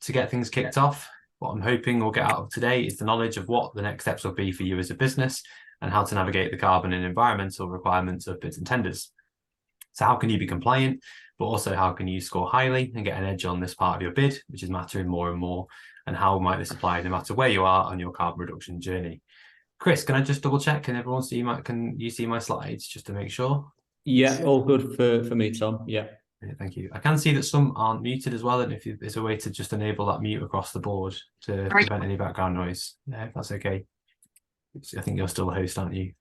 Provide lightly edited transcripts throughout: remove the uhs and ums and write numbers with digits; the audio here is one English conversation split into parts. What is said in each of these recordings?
to get things kicked off, what I'm hoping we'll get out of today is the knowledge of what the next steps will be for you as a business and how to navigate the carbon and environmental requirements of bids and tenders. So how can you be compliant, but also how can you score highly and get an edge on this part of your bid, which is mattering more and more, and how might this apply no matter where you are on your carbon reduction journey? Chris, can I just double check? Can everyone see can you see my slides just to make sure? Yeah, all good for me, Tom. Yeah. Thank you. I can see that some aren't muted as well, and if there's a way to just enable that mute across the board to prevent any background noise, if that's okay. I think you're still the host, aren't you?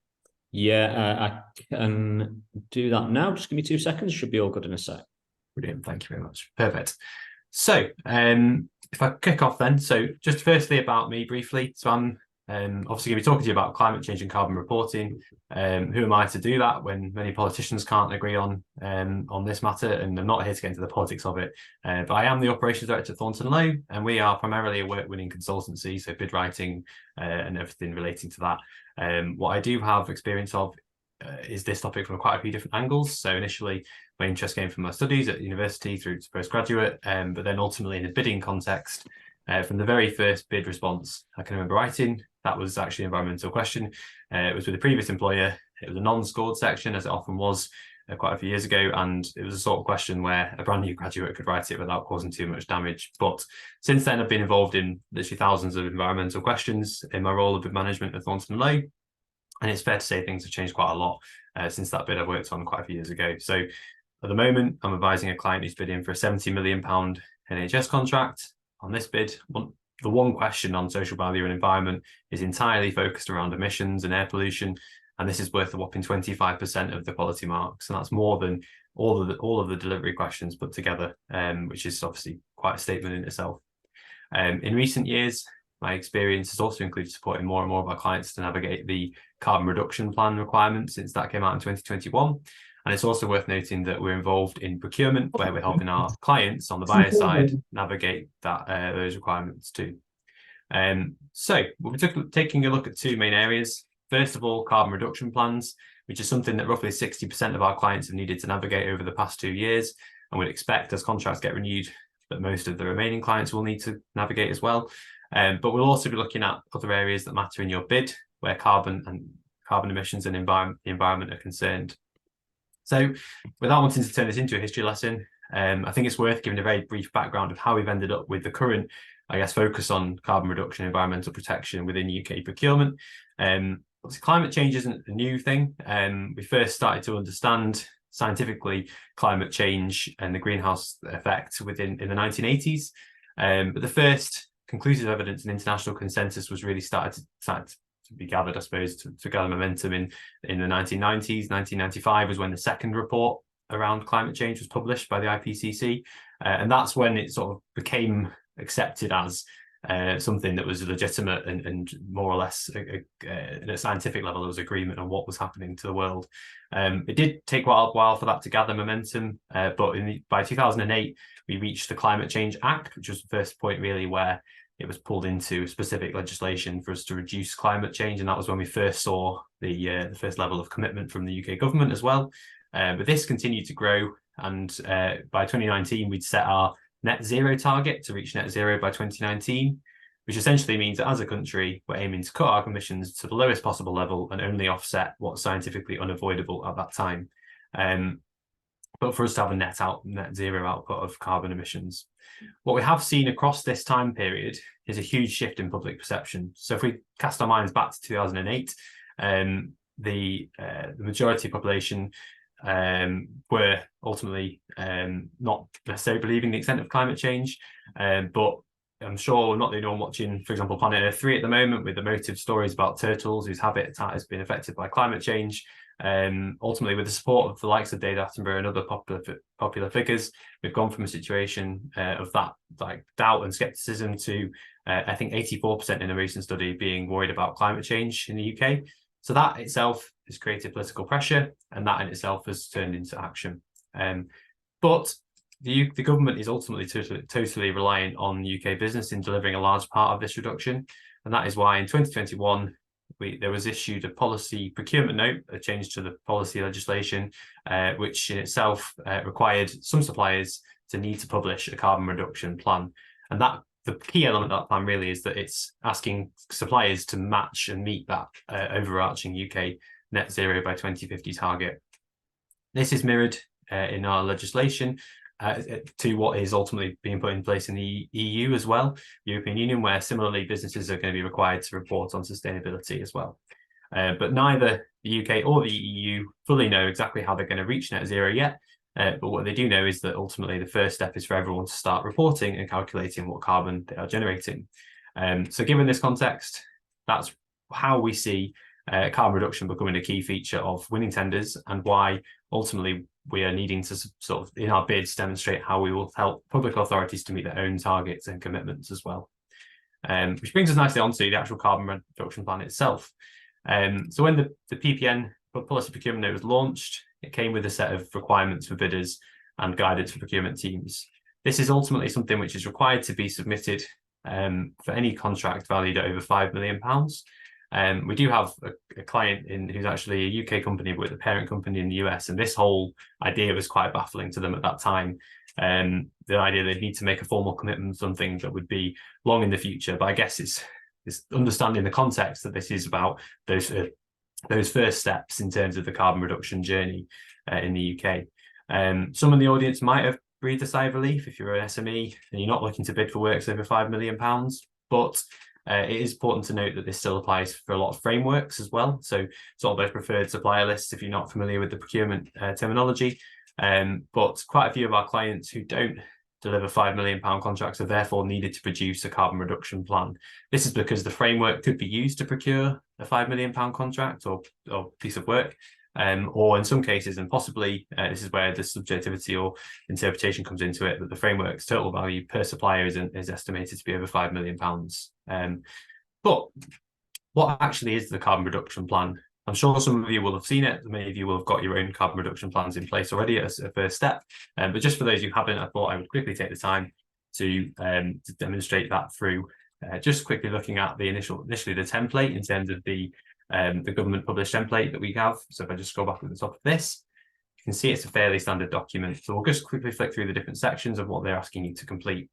Yeah, I can do that now. Just give me 2 seconds. Should be all good in a sec. Brilliant. Thank you very much. Perfect. So if I kick off then, so just firstly about me briefly. So I'm obviously going to be talking to you about climate change and carbon reporting. Who am I to do that when many politicians can't agree on this matter? And I'm not here to get into the politics of it, but I am the operations director at Thornton Lowe, and we are primarily a work-winning consultancy, so bid writing and everything relating to that. What I do have experience of is this topic from quite a few different angles. So initially, my interest came from my studies at university through to postgraduate, but then ultimately in a bidding context, from the very first bid response I can remember writing, that was actually an environmental question. It was with a previous employer. It was a non-scored section, as it often was quite a few years ago, and it was a sort of question where a brand new graduate could write it without causing too much damage. But since then, I've been involved in literally thousands of environmental questions in my role of bid management at Thornton Lowe, and it's fair to say things have changed quite a lot since that bid I worked on quite a few years ago. So at the moment, I'm advising a client who's bidding for a £70 million NHS contract. On this bid, the one question on social value and environment is entirely focused around emissions and air pollution, and this is worth a whopping 25% of the quality marks, and that's more than all of the delivery questions put together, which is obviously quite a statement in itself. In recent years, my experience has also included supporting more and more of our clients to navigate the carbon reduction plan requirements since that came out in 2021. And it's also worth noting that we're involved in procurement, where we're helping our clients on the buyer side navigate those requirements too. So we'll be taking a look at two main areas. First of all, carbon reduction plans, which is something that roughly 60% of our clients have needed to navigate over the past 2 years. And we'd expect as contracts get renewed that most of the remaining clients will need to navigate as well. But we'll also be looking at other areas that matter in your bid, where carbon emissions and the environment are concerned. So without wanting to turn this into a history lesson, I think it's worth giving a very brief background of how we've ended up with the current, focus on carbon reduction and environmental protection within UK procurement. Obviously, climate change isn't a new thing. We first started to understand scientifically climate change and the greenhouse effect in the 1980s. But the first conclusive evidence and international consensus was really started to be gathered, I suppose, to gather momentum in the 1990s. 1995 was when the second report around climate change was published by the IPCC. And that's when it sort of became accepted as something that was legitimate and more or less at a scientific level, there was agreement on what was happening to the world. It did take quite a while for that to gather momentum, but by 2008, we reached the Climate Change Act, which was the first point really where it was pulled into specific legislation for us to reduce climate change. And that was when we first saw the first level of commitment from the UK government as well. But this continued to grow. And by 2019, we'd set our net zero target to reach net zero by 2019, which essentially means that as a country, we're aiming to cut our emissions to the lowest possible level and only offset what's scientifically unavoidable at that time. But for us to have a net zero output of carbon emissions. What we have seen across this time period is a huge shift in public perception. So if we cast our minds back to 2008, the majority of the population were ultimately not necessarily believing the extent of climate change, but I'm sure not the only one watching, for example, Planet Earth 3 at the moment with emotive stories about turtles whose habitat has been affected by climate change. Ultimately, with the support of the likes of Dave Attenborough and other popular figures, we've gone from a situation of that doubt and skepticism to I think 84% in a recent study being worried about climate change in the UK. So that itself has created political pressure, and that in itself has turned into action. But the government is ultimately totally reliant on UK business in delivering a large part of this reduction, and that is why in 2021 there was issued a policy procurement note, a change to the policy legislation, which in itself required some suppliers to need to publish a carbon reduction plan. And that the key element of that plan really is that it's asking suppliers to match and meet that overarching UK net zero by 2050 target. This is mirrored in our legislation to what is ultimately being put in place in the EU as well, European Union, where similarly businesses are going to be required to report on sustainability as well. But neither the UK or the EU fully know exactly how they're going to reach net zero yet. But what they do know is that ultimately the first step is for everyone to start reporting and calculating what carbon they are generating. So given this context, that's how we see carbon reduction becoming a key feature of winning tenders, and why ultimately we are needing to sort of, in our bids, demonstrate how we will help public authorities to meet their own targets and commitments as well. Which brings us nicely onto the actual carbon reduction plan itself. So when the PPN, Policy Procurement Note, was launched, it came with a set of requirements for bidders and guidance for procurement teams. This is ultimately something which is required to be submitted for any contract valued at over £5 million. We do have a client who's actually a UK company, but with a parent company in the US, and this whole idea was quite baffling to them at that time. The idea they need to make a formal commitment, something that would be long in the future. But I guess it's understanding the context that this is about those first steps in terms of the carbon reduction journey in the UK. Some in the audience might have breathed a sigh of relief if you're an SME and you're not looking to bid for works over £5 million, but it is important to note that this still applies for a lot of frameworks as well. So sort of those preferred supplier lists, if you're not familiar with the procurement terminology. But quite a few of our clients who don't deliver £5 million contracts are therefore needed to produce a carbon reduction plan. This is because the framework could be used to procure a £5 million contract or piece of work, or in some cases, and possibly this is where the subjectivity or interpretation comes into it, that the framework's total value per supplier is estimated to be over £5 million. But what actually is the carbon reduction plan? I'm sure some of you will have seen it. Many of you will have got your own carbon reduction plans in place already as a first step. But just for those who haven't, I thought I would quickly take the time to demonstrate that through just quickly looking at initially the template in terms of the government published template that we have. So if I just scroll back to the top of this, you can see it's a fairly standard document. So we'll just quickly flick through the different sections of what they're asking you to complete.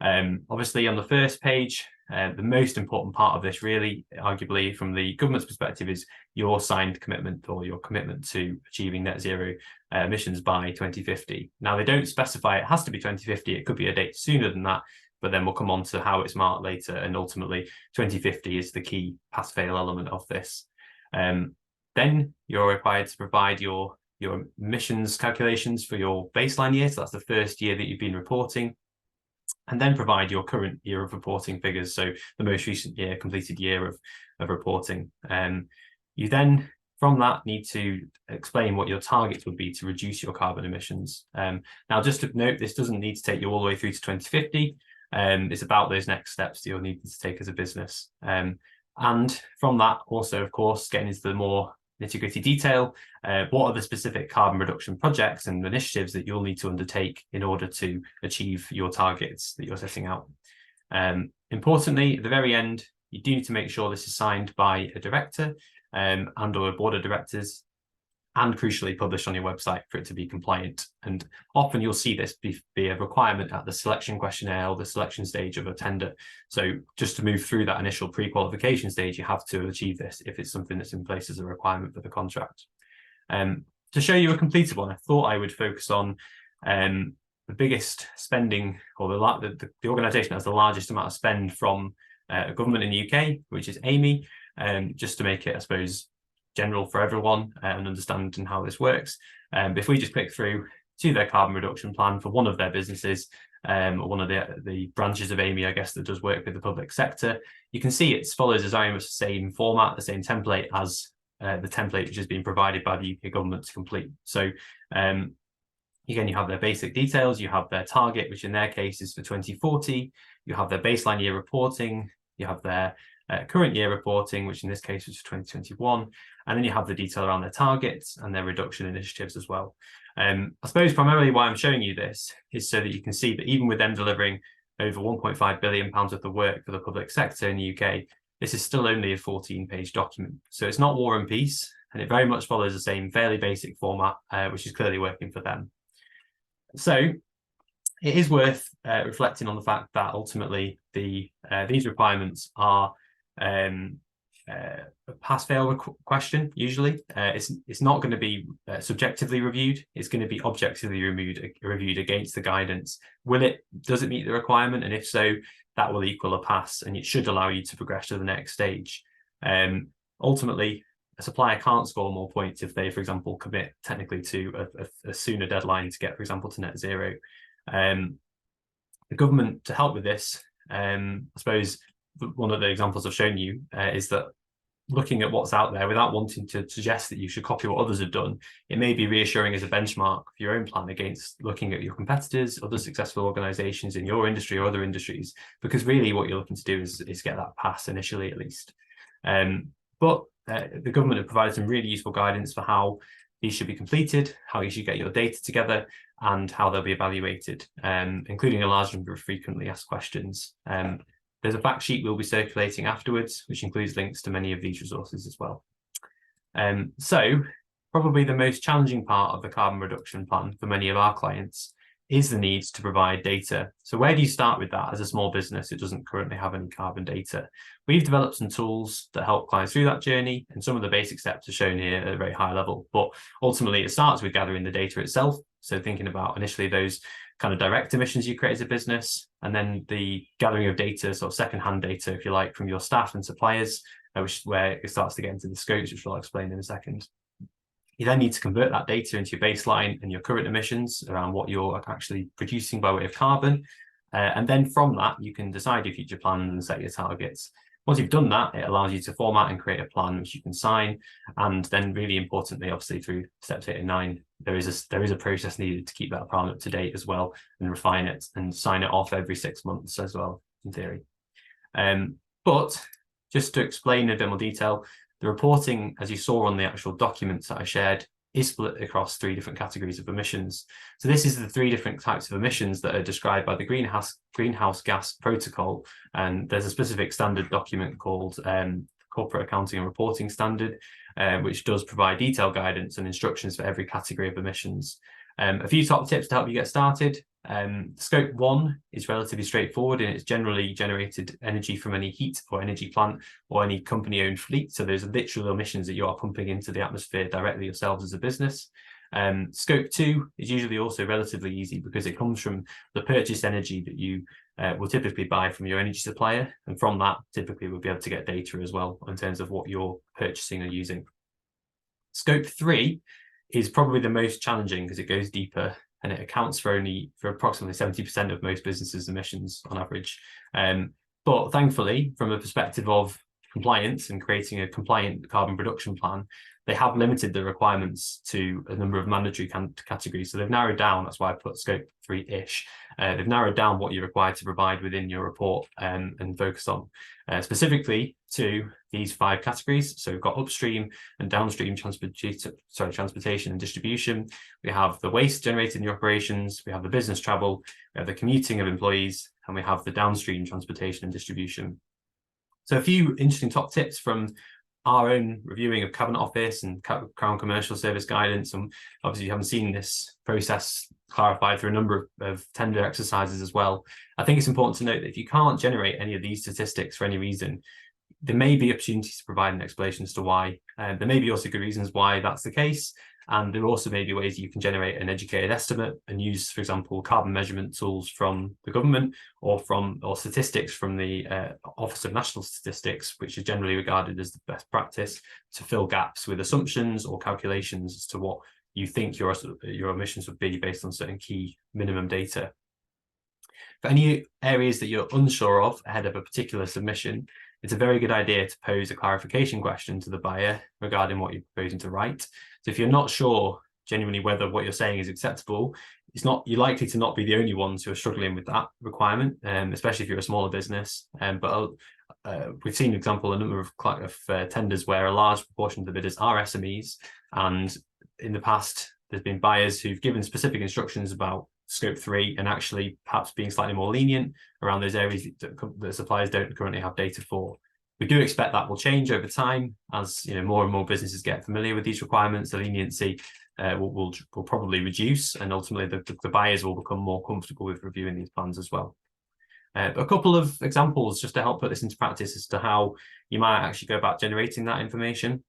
Obviously on the first page, the most important part of this really, arguably from the government's perspective, is your signed commitment or your commitment to achieving net zero emissions by 2050. Now, they don't specify it has to be 2050. It could be a date sooner than that, but then we'll come on to how it's marked later. And ultimately 2050 is the key pass-fail element of this. Then you're required to provide your emissions calculations for your baseline year. So that's the first year that you've been reporting. And then provide your current year of reporting figures, so the most recent year, completed year of reporting. You then, from that, need to explain what your targets would be to reduce your carbon emissions. Now, just to note, this doesn't need to take you all the way through to 2050. It's about those next steps that you'll need to take as a business. And from that, also, of course, getting into the more nitty-gritty detail, what are the specific carbon reduction projects and initiatives that you'll need to undertake in order to achieve your targets that you're setting out. Importantly, at the very end, you do need to make sure this is signed by a director and or a board of directors, and crucially published on your website for it to be compliant. And often you'll see this be a requirement at the selection questionnaire or the selection stage of a tender. So just to move through that initial pre-qualification stage, you have to achieve this if it's something that's in place as a requirement for the contract. To show you a completed one, I thought I would focus on the biggest spending, or the organisation that has the largest amount of spend from a government in the UK, which is Amy, just to make it, I suppose, general for everyone and understanding how this works. If we just click through to their carbon reduction plan for one of their businesses, or one of the branches of Amy, I guess, that does work with the public sector, you can see it follows very much the same format, the same template as the template which has been provided by the UK government to complete. So again, you have their basic details, you have their target, which in their case is for 2040, you have their baseline year reporting, you have their current year reporting, which in this case was 2021, and then you have the detail around their targets and their reduction initiatives as well. I suppose primarily why I'm showing you this is so that you can see that even with them delivering over £1.5 billion worth of work for the public sector in the UK, this is still only a 14-page document. So it's not War and Peace, and it very much follows the same fairly basic format, which is clearly working for them. So it is worth reflecting on the fact that ultimately these requirements are a pass-fail question. Usually, it's not going to be subjectively reviewed. It's going to be objectively reviewed against the guidance. Does it meet the requirement? And if so, that will equal a pass, and it should allow you to progress to the next stage. Ultimately, a supplier can't score more points if they, for example, commit technically to a sooner deadline to get, for example, to net zero. The government, to help with this, I suppose one of the examples I've shown you is that looking at what's out there without wanting to suggest that you should copy what others have done, it may be reassuring as a benchmark for your own plan against looking at your competitors, other successful organizations in your industry or other industries, because really what you're looking to do is get that pass initially, at least. But the government have provided some really useful guidance for how these should be completed, how you should get your data together, and how they'll be evaluated, including a large number of frequently asked questions. There's a fact sheet we'll be circulating afterwards, which includes links to many of these resources as well. So probably the most challenging part of the carbon reduction plan for many of our clients is the need to provide data. So where do you start with that as a small business that doesn't currently have any carbon data? We've developed some tools that help clients through that journey, and some of the basic steps are shown here at a very high level. But ultimately, it starts with gathering the data itself. So thinking about initially those kind of direct emissions you create as a business, and then the gathering of data, sort of secondhand data, if you like, from your staff and suppliers, which is where it starts to get into the scopes, which I'll explain in a second. You then need to convert that data into your baseline and your current emissions around what you're actually producing by way of carbon. And then from that, you can decide your future plans and set your targets. Once you've done that, it allows you to format and create a plan which you can sign. And then really importantly, obviously through steps 8 and 9, there is a process needed to keep that plan up to date as well, and refine it and sign it off every 6 months as well, in theory. But just to explain in a bit more detail, the reporting, as you saw on the actual documents that I shared, is split across 3 different categories of emissions. So this is the 3 different types of emissions that are described by the greenhouse gas protocol. And there's a specific standard document called Corporate Accounting and Reporting Standard, which does provide detailed guidance and instructions for every category of emissions. A few top tips to help you get started. Scope 1 is relatively straightforward, and it's generally generated energy from any heat or energy plant or any company-owned fleet. So those are literal emissions that you are pumping into the atmosphere directly yourselves as a business. Scope 2 is usually also relatively easy because it comes from the purchased energy that you will typically buy from your energy supplier. And from that, typically we'll be able to get data as well in terms of what you're purchasing or using. Scope 3 is probably the most challenging because it goes deeper, and it accounts for approximately 70% of most businesses' emissions on average. But thankfully, from a perspective of compliance and creating a compliant carbon reduction plan, they have limited the requirements to a number of mandatory categories. So they've narrowed down, that's why I put scope 3-ish. They've narrowed down what you're required to provide within your report and focused on specifically to these 5 categories. So we've got upstream and downstream transportation and distribution. We have the waste generated in your operations. We have the business travel. We have the commuting of employees, and we have the downstream transportation and distribution. So a few interesting top tips from our own reviewing of Cabinet Office and Crown Commercial Service guidance. And obviously you haven't seen this process clarified through a number of tender exercises as well. I think it's important to note that if you can't generate any of these statistics for any reason, there may be opportunities to provide an explanation as to why. There may be also good reasons why that's the case. And there also may be ways you can generate an educated estimate and use, for example, carbon measurement tools from the government or statistics from the Office of National Statistics, which is generally regarded as the best practice, to fill gaps with assumptions or calculations as to what you think your emissions would be based on certain key minimum data. For any areas that you're unsure of ahead of a particular submission, it's a very good idea to pose a clarification question to the buyer regarding what you're proposing to write. So if you're not sure genuinely whether what you're saying is acceptable, you're likely to not be the only ones who are struggling with that requirement, especially if you're a smaller business. But we've seen, for example, a number of tenders where a large proportion of the bidders are SMEs, and in the past there's been buyers who've given specific instructions about scope 3 and actually perhaps being slightly more lenient around those areas that suppliers don't currently have data for. We do expect that will change over time as more and more businesses get familiar with these requirements. The leniency will probably reduce, and ultimately the buyers will become more comfortable with reviewing these plans as well. A couple of examples just to help put this into practice as to how you might actually go about generating that information.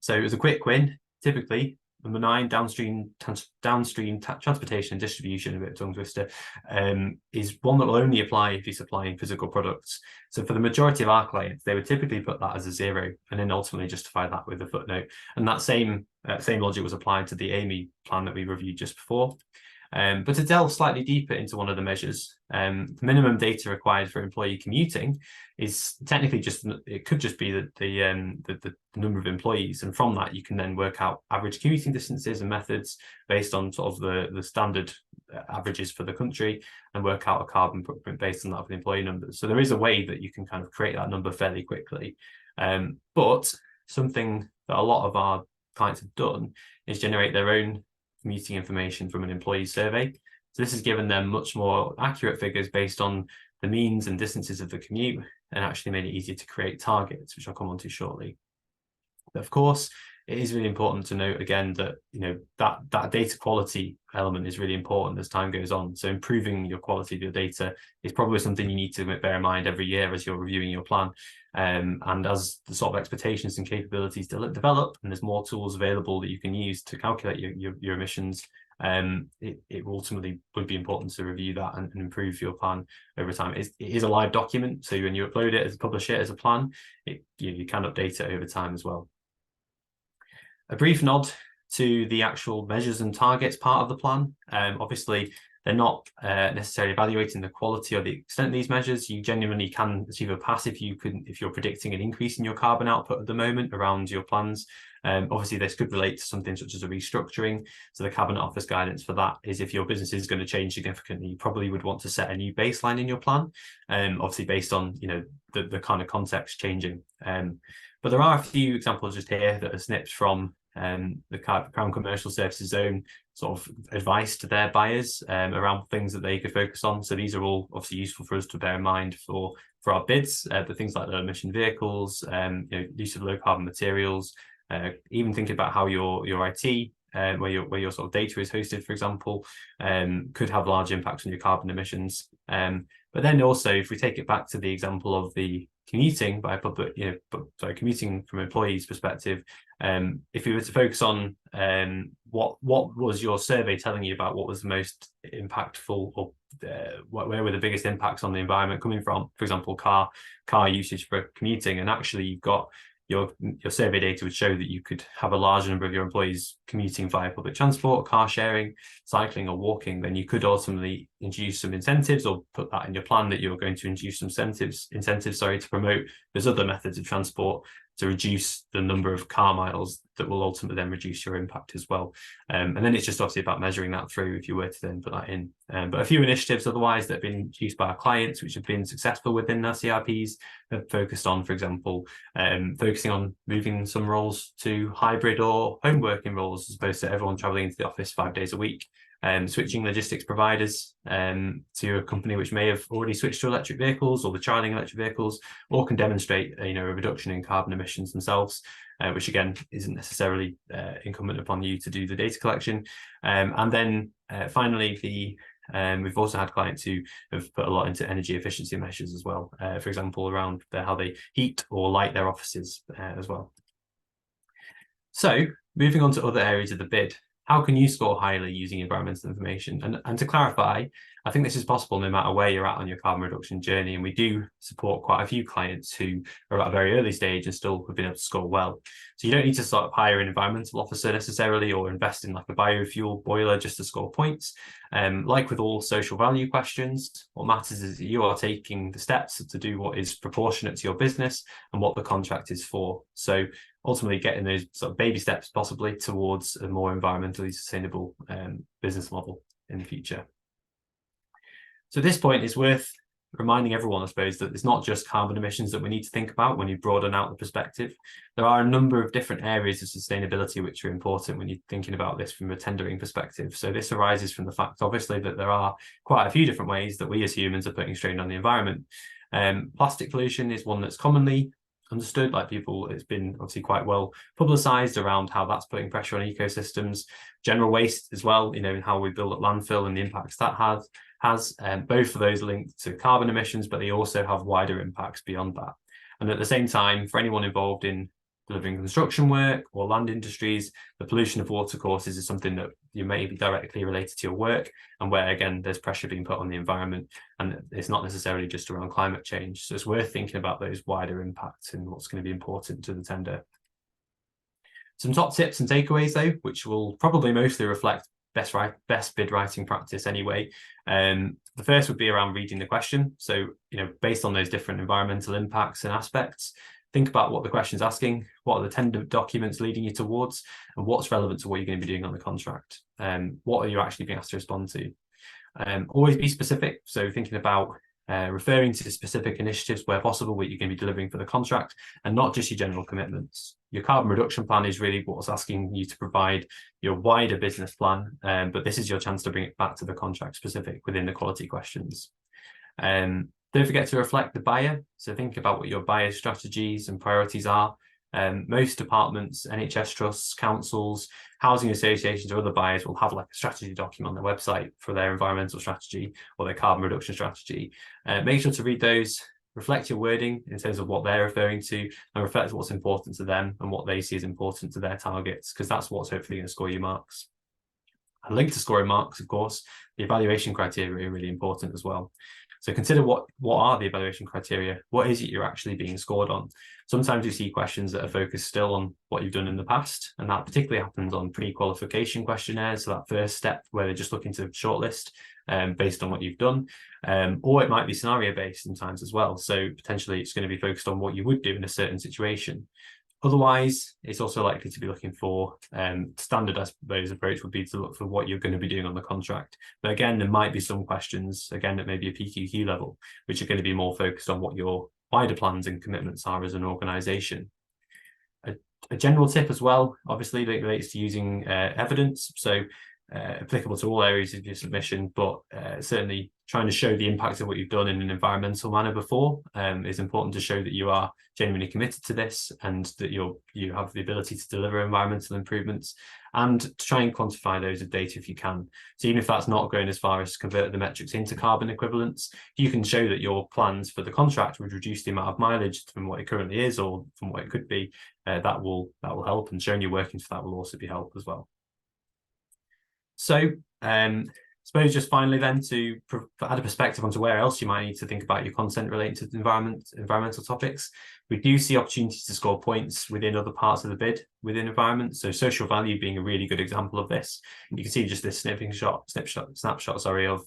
So as a quick win, typically number 9, downstream transportation and distribution, a bit of tongue twister, is one that will only apply if you're supplying physical products. So for the majority of our clients, they would typically put that as a 0 and then ultimately justify that with a footnote. And that same logic was applied to the AMI plan that we reviewed just before. But to delve slightly deeper into one of the measures, the minimum data required for employee commuting is technically it could just be the number of employees, and from that you can then work out average commuting distances and methods based on sort of the standard averages for the country, and work out a carbon footprint based on that for the employee numbers. So there is a way that you can kind of create that number fairly quickly. But something that a lot of our clients have done is generate their own commuting information from an employee survey. So this has given them much more accurate figures based on the means and distances of the commute, and actually made it easier to create targets, which I'll come on to shortly. But of course, it is really important to note again that that data quality element is really important as time goes on. So improving your quality of your data is probably something you need to bear in mind every year as you're reviewing your plan. And as the sort of expectations and capabilities develop, and there's more tools available that you can use to calculate your emissions, it ultimately would be important to review that and improve your plan over time. It is a live document, so when you upload it, publish it as a plan, you can update it over time as well. A brief nod to the actual measures and targets part of the plan. Obviously, they're not necessarily evaluating the quality or the extent of these measures. You genuinely can achieve a pass if you're predicting an increase in your carbon output at the moment around your plans. Obviously, this could relate to something such as a restructuring. So the Cabinet Office guidance for that is if your business is going to change significantly, you probably would want to set a new baseline in your plan, obviously based on the kind of context changing. But there are a few examples just here that are snipped from the Crown Commercial Services Zone sort of advice to their buyers around things that they could focus on. So these are all obviously useful for us to bear in mind for our bids, but things like low emission vehicles, use of low carbon materials, even thinking about how your IT, where your sort of data is hosted, for example, could have large impacts on your carbon emissions. But then also, if we take it back to the example of the commuting by public, commuting from employees' perspective, if you were to focus on what was your survey telling you about what was the most impactful, or where were the biggest impacts on the environment coming from, for example, car usage for commuting, and actually you've got your survey data would show that you could have a large number of your employees commuting via public transport, car sharing, cycling or walking, then you could ultimately introduce some incentives, or put that in your plan that you're going to introduce some incentives to promote those other methods of transport to reduce the number of car miles that will ultimately then reduce your impact as well. And then it's just obviously about measuring that through if you were to then put that in. But a few initiatives otherwise that have been used by our clients, which have been successful within their CRPs, have focused on, for example, focusing on moving some roles to hybrid or home working roles, as opposed to everyone traveling into the office 5 days a week. Switching logistics providers to a company which may have already switched to electric vehicles, or the trialing electric vehicles, or can demonstrate a reduction in carbon emissions themselves, which again isn't necessarily incumbent upon you to do the data collection. And then finally, we've also had clients who have put a lot into energy efficiency measures as well, for example, around how they heat or light their offices as well. So moving on to other areas of the bid. How can you score highly using environmental information? And to clarify, I think this is possible no matter where you're at on your carbon reduction journey. And we do support quite a few clients who are at a very early stage and still have been able to score well. So you don't need to sort of hire an environmental officer necessarily, or invest in like a biofuel boiler just to score points. Like with all social value questions, what matters is that you are taking the steps to do what is proportionate to your business and what the contract is for. So ultimately getting those sort of baby steps possibly towards a more environmentally sustainable business model in the future. So at this point, it's worth reminding everyone, I suppose, that it's not just carbon emissions that we need to think about when you broaden out the perspective. There are a number of different areas of sustainability which are important when you're thinking about this from a tendering perspective. So this arises from the fact, obviously, that there are quite a few different ways that we as humans are putting strain on the environment. Plastic pollution is one that's commonly understood. Like it's been obviously quite well publicized around how that's putting pressure on ecosystems. General waste as well, and how we build up landfill and the impacts that has both of those linked to carbon emissions, but they also have wider impacts beyond that. And at the same time, for anyone involved in delivering construction work or land industries, the pollution of watercourses is something that you may be directly related to your work, and where again there's pressure being put on the environment, and it's not necessarily just around climate change. So it's worth thinking about those wider impacts and what's going to be important to the tender. Some top tips and takeaways though, which will probably mostly reflect best bid writing practice anyway. The first would be around reading the question. So, based on those different environmental impacts and aspects, think about what the question's asking, what are the tender documents leading you towards, and what's relevant to what you're going to be doing on the contract. What are you actually being asked to respond to? Always be specific. So thinking about referring to specific initiatives where possible, what you're going to be delivering for the contract, and not just your general commitments. Your carbon reduction plan is really what's asking you to provide your wider business plan, but this is your chance to bring it back to the contract specific within the quality questions. Don't forget to reflect the buyer. So think about what your buyer's strategies and priorities are. Most departments, NHS trusts, councils, housing associations, or other buyers will have like a strategy document on their website for their environmental strategy or their carbon reduction strategy. Make sure to read those, reflect your wording in terms of what they're referring to, and reflect what's important to them and what they see as important to their targets, because that's what's hopefully going to score you marks. And linked to scoring marks, of course, the evaluation criteria are really important as well. So consider what are the evaluation criteria? What is it you're actually being scored on? Sometimes you see questions that are focused still on what you've done in the past, and that particularly happens on pre-qualification questionnaires, so that first step where they're just looking to shortlist based on what you've done. Or it might be scenario-based sometimes as well, so potentially it's going to be focused on what you would do in a certain situation. Otherwise, it's also likely to be looking for standard, I suppose, approach would be to look for what you're going to be doing on the contract. But again, there might be some questions, again, at maybe a PQQ level, which are going to be more focused on what your wider plans and commitments are as an organisation. A general tip as well, obviously, that relates to using evidence. So applicable to all areas of your submission, but certainly trying to show the impact of what you've done in an environmental manner before is important to show that you are genuinely committed to this and that you have the ability to deliver environmental improvements, and to try and quantify those with data if you can. So even if that's not going as far as to convert the metrics into carbon equivalents, you can show that your plans for the contract would reduce the amount of mileage from what it currently is or from what it could be. That will help, and showing you're working for that will also be help as well. So I suppose just finally then to add a perspective onto where else you might need to think about your content related to environmental topics, we do see opportunities to score points within other parts of the bid within environment. So social value being a really good example of this. You can see just this snapshot of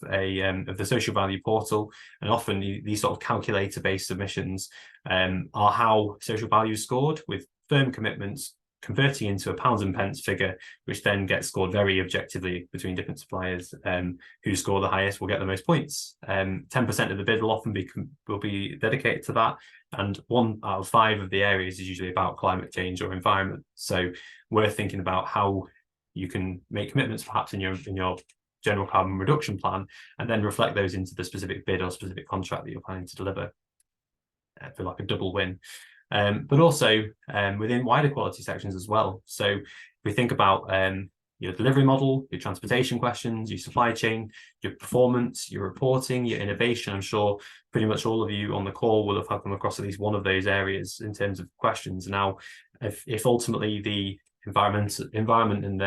the social value portal, and often these sort of calculator-based submissions are how social value is scored, with firm commitments converting into a pounds and pence figure, which then gets scored very objectively between different suppliers. Who score the highest will get the most points. 10% of the bid will often be dedicated to that, and 1 out of 5 of the areas is usually about climate change or environment. So we're thinking about how you can make commitments perhaps in your general carbon reduction plan, and then reflect those into the specific bid or specific contract that you're planning to deliver for like a double win. But also within wider quality sections as well. So if we think about your delivery model, your transportation questions, your supply chain, your performance, your reporting, your innovation, I'm sure pretty much all of you on the call will have come across at least one of those areas in terms of questions. Now, if ultimately the environment and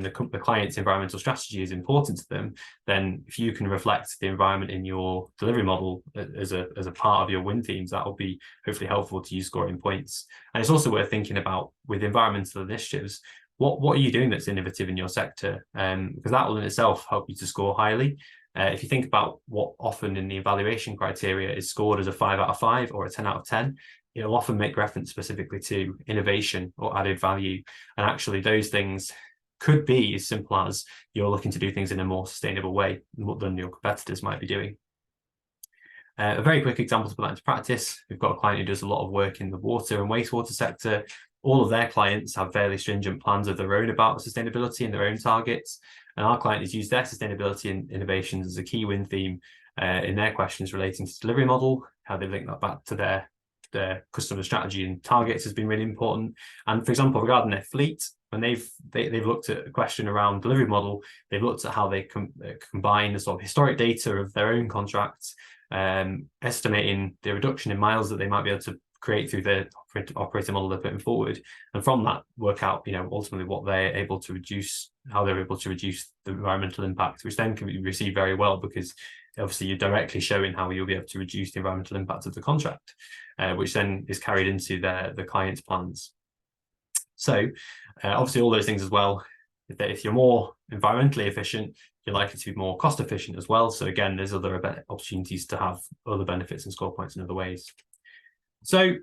the client's environmental strategy is important to them, then if you can reflect the environment in your delivery model as a part of your win themes, that will be hopefully helpful to you scoring points. And it's also worth thinking about with environmental initiatives, what are you doing that's innovative in your sector? Because that will in itself help you to score highly. If you think about what often in the evaluation criteria is scored as a 5 out of 5 or a 10 out of 10, it'll often make reference specifically to innovation or added value. And actually those things could be as simple as you're looking to do things in a more sustainable way than your competitors might be doing. A very quick example to put that into practice, we've got a client who does a lot of work in the water and wastewater sector. All of their clients have fairly stringent plans of their own about sustainability and their own targets. And our client has used their sustainability and innovations as a key win theme in their questions relating to delivery model, how they link that back to their their customer strategy and targets has been really important. And for example, regarding their fleet, when they've looked at a question around delivery model, they've looked at how they combine the sort of historic data of their own contracts, estimating the reduction in miles that they might be able to create through the operating model they're putting forward, and from that work out, ultimately what they're able to reduce, how they're able to reduce the environmental impact, which then can be received very well, because obviously you're directly showing how you'll be able to reduce the environmental impact of the contract, which then is carried into the client's plans. So obviously all those things as well, if you're more environmentally efficient, you're likely to be more cost efficient as well. So again, there's other opportunities to have other benefits and score points in other ways. So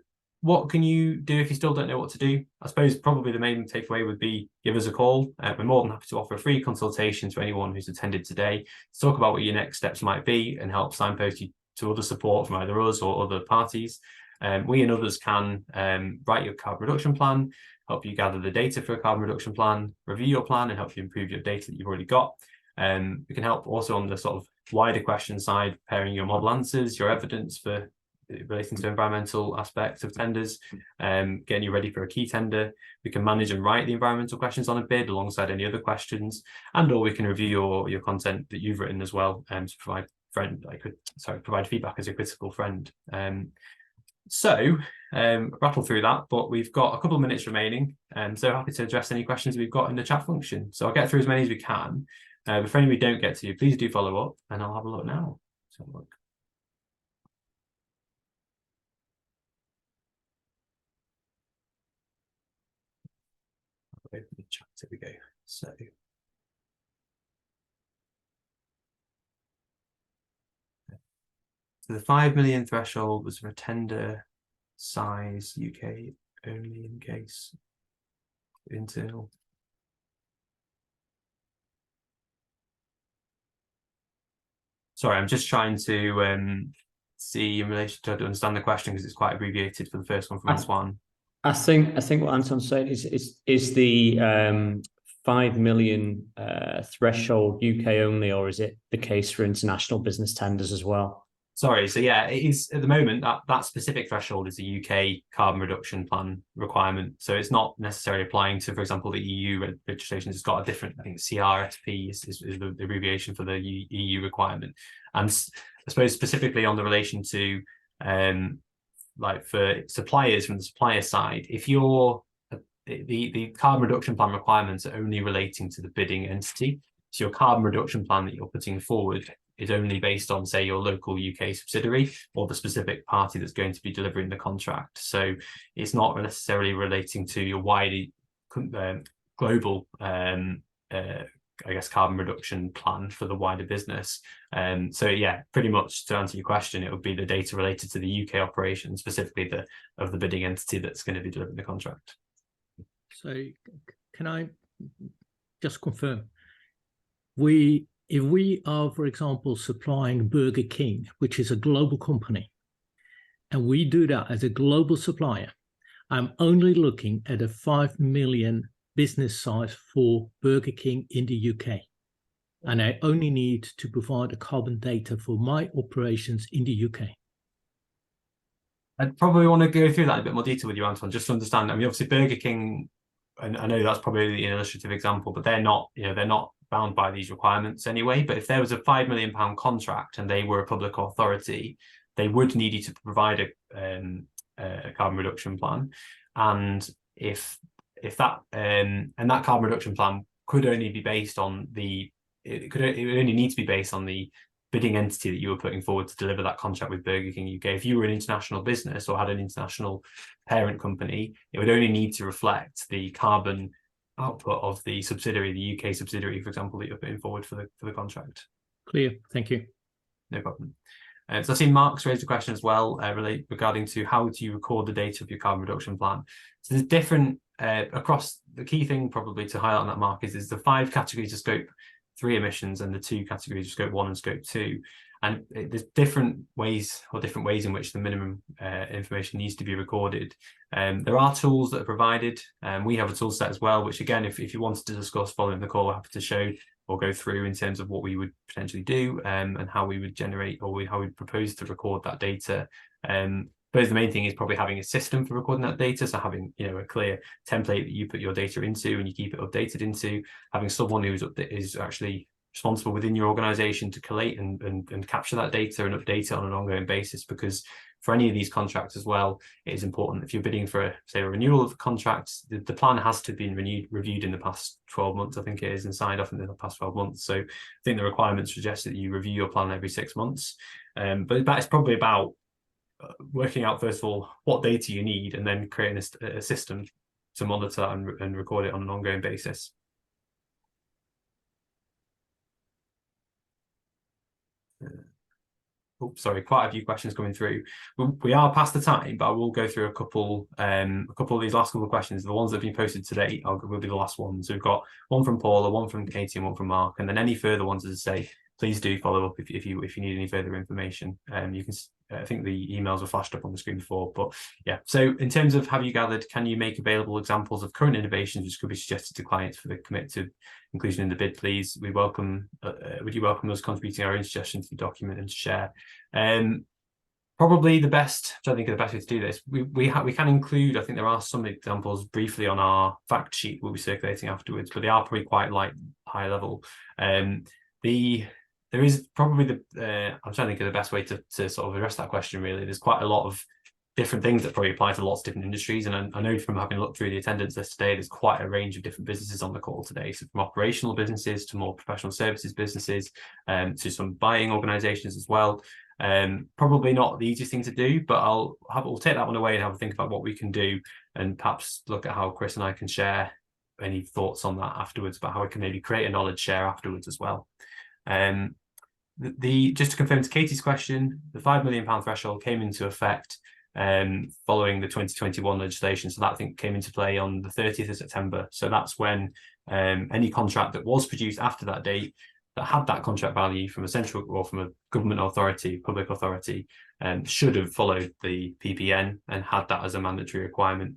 what can you do if you still don't know what to do? I suppose probably the main takeaway would be give us a call. We're more than happy to offer a free consultation to anyone who's attended today to talk about what your next steps might be and help signpost you to other support from either us or other parties. We and others can write your carbon reduction plan, help you gather the data for a carbon reduction plan, review your plan and help you improve your data that you've already got. We can help also on the sort of wider question side, preparing your model answers, your evidence for relating to environmental aspects of tenders, getting you ready for a key tender. We can manage and write the environmental questions on a bid alongside any other questions, and or we can review your content that you've written as well, to provide feedback as a critical friend. So rattle through that, but we've got a couple of minutes remaining, so happy to address any questions we've got in the chat function. So I'll get through as many as we can. But if any we don't get to, please do follow up, and I'll have a look now. So look. Open the chat. There we go. So the 5 million threshold was for a tender size UK only in case internal. Sorry, I'm just trying to see in relation to understand the question, because it's quite abbreviated for the first one from Antoine. I think what Anton's saying is the 5 million threshold UK only, or is it the case for international business tenders as well? Sorry, so yeah, it is at the moment that specific threshold is a UK carbon reduction plan requirement. So it's not necessarily applying to, for example, the EU registrations. It's got a different, I think CRSP is the abbreviation for the EU requirement. And I suppose specifically on the relation to like for suppliers from the supplier side, if you're the carbon reduction plan requirements are only relating to the bidding entity. So your carbon reduction plan that you're putting forward is only based on, say, your local UK subsidiary or the specific party that's going to be delivering the contract. So it's not necessarily relating to your wider global, I guess, carbon reduction plan for the wider business. So yeah, pretty much to answer your question, it would be the data related to the UK operation, specifically of the bidding entity that's going to be delivering the contract. So can I just confirm? If we are, for example, supplying Burger King, which is a global company, and we do that as a global supplier, I'm only looking at a 5 million business size for Burger King in the UK. And I only need to provide the carbon data for my operations in the UK. I'd probably want to go through that in a bit more detail with you, Anton, just to understand. I mean, obviously Burger King, and I know that's probably an illustrative example, but they're not bound by these requirements anyway. But if there was a £5 million contract and they were a public authority, they would need you to provide a carbon reduction plan. And if that and that carbon reduction plan could only be based on it would only need to be based on the bidding entity that you were putting forward to deliver that contract with Burger King UK. If you were an international business or had an international parent company, it would only need to reflect the carbon output of the subsidiary, the UK subsidiary, for example, that you're putting forward for the contract. Clear, thank you. No problem. So I've seen Mark's raised a question as well regarding to how do you record the data of your carbon reduction plan. So there's different across. The key thing probably to highlight on that, Mark, is the 5 categories of Scope 3 emissions and the 2 categories of Scope 1 and Scope 2. And there's different ways in which the minimum information needs to be recorded. There are tools that are provided, and we have a tool set as well, which again, if you wanted to discuss following the call, we're happy to show or go through in terms of what we would potentially do and how we would generate or how we propose to record that data. suppose the main thing is probably having a system for recording that data. So having, you know, a clear template that you put your data into and you keep it updated into, having someone who is actually responsible within your organization to collate and capture that data and update it on an ongoing basis. Because for any of these contracts as well, it is important if you're bidding for, say, a renewal of a contract, the plan has to be reviewed in the past 12 months, I think it is, and signed off in the past 12 months. So I think the requirements suggest that you review your plan every 6 months. But that is probably about working out, first of all, what data you need, and then creating a system to monitor and record it on an ongoing basis. Oh, sorry, quite a few questions coming through. We are past the time, but I will go through a couple of these last couple of questions. The ones that have been posted today will be the last ones. So we've got one from Paula, one from Katie, and one from Mark. And then any further ones, as I say, please do follow up if you need any further information. You can, I think the emails were flashed up on the screen before, but yeah. So in terms of have you gathered, can you make available examples of current innovations which could be suggested to clients for the commit to inclusion in the bid, please? We welcome, would you welcome us contributing our own suggestions to the document and to share? Probably the best, I think the best way to do this, we can include, I think there are some examples briefly on our fact sheet we'll be circulating afterwards, but they are probably quite high level. There is probably I'm trying to think of the best way to sort of address that question, really. There's quite a lot of different things that probably apply to lots of different industries. And I know from having looked through the attendance list today, there's quite a range of different businesses on the call today. So from operational businesses to more professional services businesses, to some buying organizations as well. Probably not the easiest thing to do, but we'll take that one away and have a think about what we can do, and perhaps look at how Chris and I can share any thoughts on that afterwards, about how we can maybe create a knowledge share afterwards as well. Just to confirm to Katie's question, the £5 million threshold came into effect following the 2021 legislation. So that, I think, came into play on the 30th of September. So that's when any contract that was produced after that date that had that contract value from a central or from a government authority, public authority, should have followed the PPN and had that as a mandatory requirement.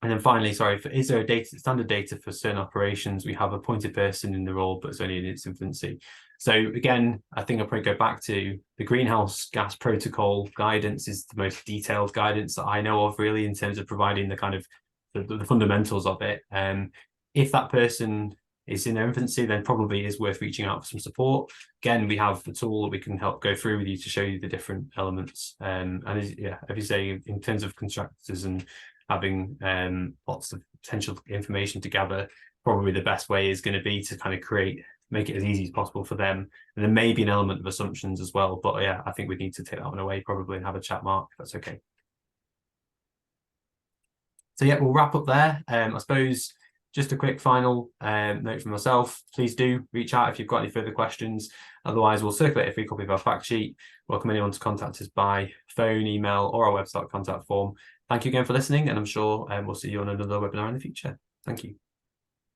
And then finally, sorry, is there a standard data for certain operations? We have a appointed person in the role, but it's only in its infancy. So again, I think I'll probably go back to the greenhouse gas protocol guidance is the most detailed guidance that I know of, really, in terms of providing the kind of the fundamentals of it. If that person is in their infancy, then probably it is worth reaching out for some support. Again, we have the tool that we can help go through with you to show you the different elements. And as you say, in terms of contractors and having lots of potential information to gather, probably the best way is going to be to kind of make it as easy as possible for them. And there may be an element of assumptions as well, but yeah, I think we need to take that one away probably and have a chat, Mark, if that's okay. So yeah, we'll wrap up there. I suppose just a quick final note from myself, please do reach out if you've got any further questions. Otherwise, we'll circulate a free copy of our fact sheet. Welcome anyone to contact us by phone, email, or our website contact form. Thank you again for listening, and I'm sure we'll see you on another webinar in the future. Thank you.